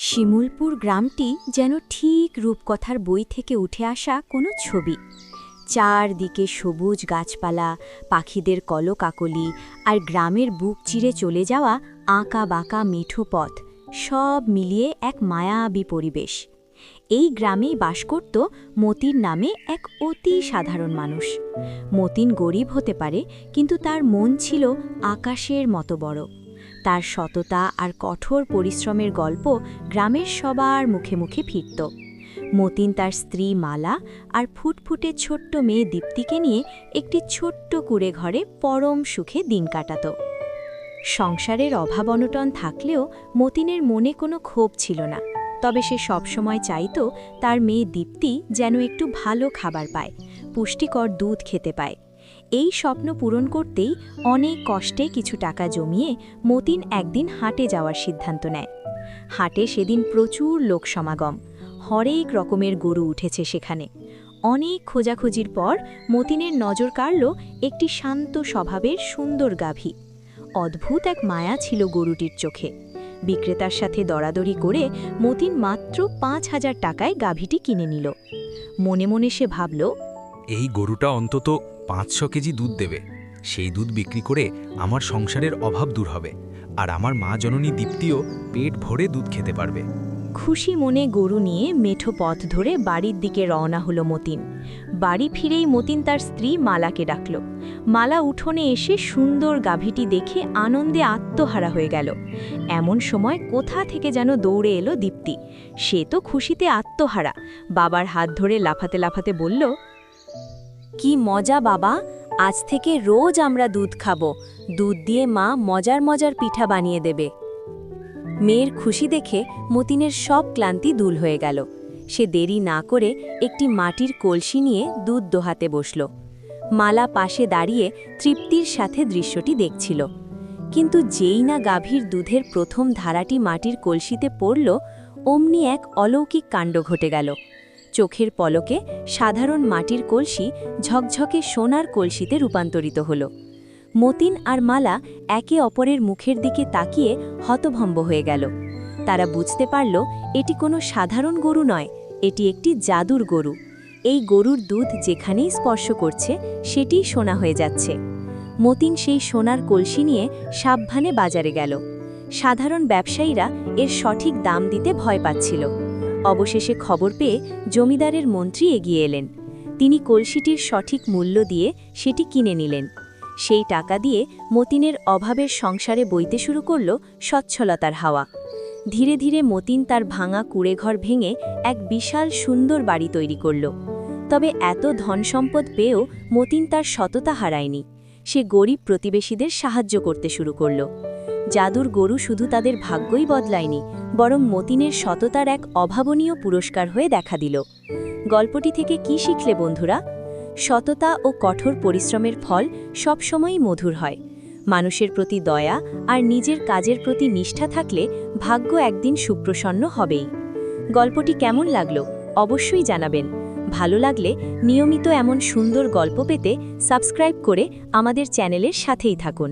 শিমুলপুর গ্রামটি যেন ঠিক রূপকথার বই থেকে উঠে আসা কোনো ছবি। চারদিকে সবুজ গাছপালা, পাখিদের কলকাকলি আর গ্রামের বুক চিরে চলে যাওয়া আঁকা বাঁকা মেঠো পথ, সব মিলিয়ে এক মায়াবী পরিবেশ। এই গ্রামেই বাস করত মতিন নামে এক অতি সাধারণ মানুষ। মতিন গরিব হতে পারে, কিন্তু তার মন ছিল আকাশের মতো বড়। তার সততা আর কঠোর পরিশ্রমের গল্প গ্রামের সবার মুখে মুখে ফিরত। মতিন তার স্ত্রী মালা আর ফুটফুটে ছোট্ট মেয়ে দীপ্তিকে নিয়ে একটি ছোট্ট কুঁড়ে ঘরে পরম সুখে দিন কাটাত। সংসারের অভাব অনটন থাকলেও মতিনের মনে কোনো ক্ষোভ ছিল না। তবে সে সবসময় চাইত তার মেয়ে দীপ্তি যেন একটু ভালো খাবার পায়, পুষ্টিকর দুধ খেতে পায়। এই স্বপ্ন পূরণ করতেই অনেক কষ্টে কিছু টাকা জমিয়ে মতিন একদিন হাটে যাওয়ার সিদ্ধান্ত নেয়। হাটে সেদিন প্রচুর লোক সমাগম, হরেক রকমের গরু উঠেছে সেখানে। অনেক খোঁজাখুঁজির পর মতিনের নজর কাড়ল একটি শান্ত স্বভাবের সুন্দর গাভী। অদ্ভুত এক মায়া ছিল গরুটির চোখে। বিক্রেতার সাথে দরাদরি করে মতিন মাত্র ৫,০০০ টাকায় গাভীটি কিনে নিল। মনে মনে সে ভাবল, এই গরুটা অন্তত ৫০০ কেজি দুধ দেবে। সেই দুধ বিক্রি করে আমার সংসারের অভাব দূর হবে, আর আমার মা জননী দীপ্তিও পেট ভরে দুধ খেতে পারবে। খুশি মনে গরু নিয়ে মেঠো পথ ধরে বাড়ির দিকে রওনা হলো মতিন। বাড়ি ফিরেই মতিন তার স্ত্রী মালাকে ডাকল। মালা উঠোনে এসে সুন্দর গাভীটি দেখে আনন্দে আত্মহারা হয়ে গেল। এমন সময় কোথা থেকে যেন দৌড়ে এলো দীপ্তি। সে তো খুশিতে আত্মহারা, বাবার হাত ধরে লাফাতে লাফাতে বলল, কি মজা বাবা, আজ থেকে রোজ আমরা দুধ খাবো। দুধ দিয়ে মা মজার মজার পিঠা বানিয়ে দেবে। মেয়ের খুশি দেখে মতিনের সব ক্লান্তি দূর হয়ে গেল। সে দেরি না করে একটি মাটির কলসি নিয়ে দুধ দোহাতে বসল। মালা পাশে দাঁড়িয়ে তৃপ্তির সাথে দৃশ্যটি দেখছিল। কিন্তু যেই না গাভীর দুধের প্রথম ধারাটি মাটির কলসিতে পড়ল, অমনি এক অলৌকিক কাণ্ড ঘটে গেল। চোখের পলকে সাধারণ মাটির কলসি ঝকঝকে সোনার কলসিতে রূপান্তরিত হল। মতিন আর মালা একে অপরের মুখের দিকে তাকিয়ে হতভম্ব হয়ে গেল। তারা বুঝতে পারল এটি কোনো সাধারণ গরু নয়, এটি একটি জাদুর গরু। এই গরুর দুধ যেখানেই স্পর্শ করছে সেটিই সোনা হয়ে যাচ্ছে। মতিন সেই সোনার কলসি নিয়ে সাবধানে বাজারে গেল। সাধারণ ব্যবসায়ীরা এর সঠিক দাম দিতে ভয় পাচ্ছিল। অবশেষে খবর পেয়ে জমিদারের মন্ত্রী এগিয়ে এলেন। তিনি কলসিটির সঠিক মূল্য দিয়ে সেটি কিনে নিলেন। সেই টাকা দিয়ে মতিনের অভাবের সংসারে বইতে শুরু করল সচ্ছলতার হাওয়া। ধীরে ধীরে মতিন তার ভাঙা কুঁড়েঘর ভেঙে এক বিশাল সুন্দর বাড়ি তৈরি করল। তবে এত ধনসম্পদ পেয়েও মতিন তার সততা হারায়নি। সে গরিব প্রতিবেশীদের সাহায্য করতে শুরু করল। জাদুর গরু শুধু তাদের ভাগ্যই বদলায়নি, বরং মতিনের সততার এক অভাবনীয় পুরস্কার হয়ে দেখা দিল। গল্পটি থেকে কি শিখলে বন্ধুরা? সততা ও কঠোর পরিশ্রমের ফল সবসময়ই মধুর হয়। মানুষের প্রতি দয়া আর নিজের কাজের প্রতি নিষ্ঠা থাকলে ভাগ্য একদিন সুপ্রসন্ন হবেই। গল্পটি কেমন লাগলো অবশ্যই জানাবেন। ভালো লাগলে নিয়মিত এমন সুন্দর গল্প পেতে সাবস্ক্রাইব করে আমাদের চ্যানেলের সাথেই থাকুন।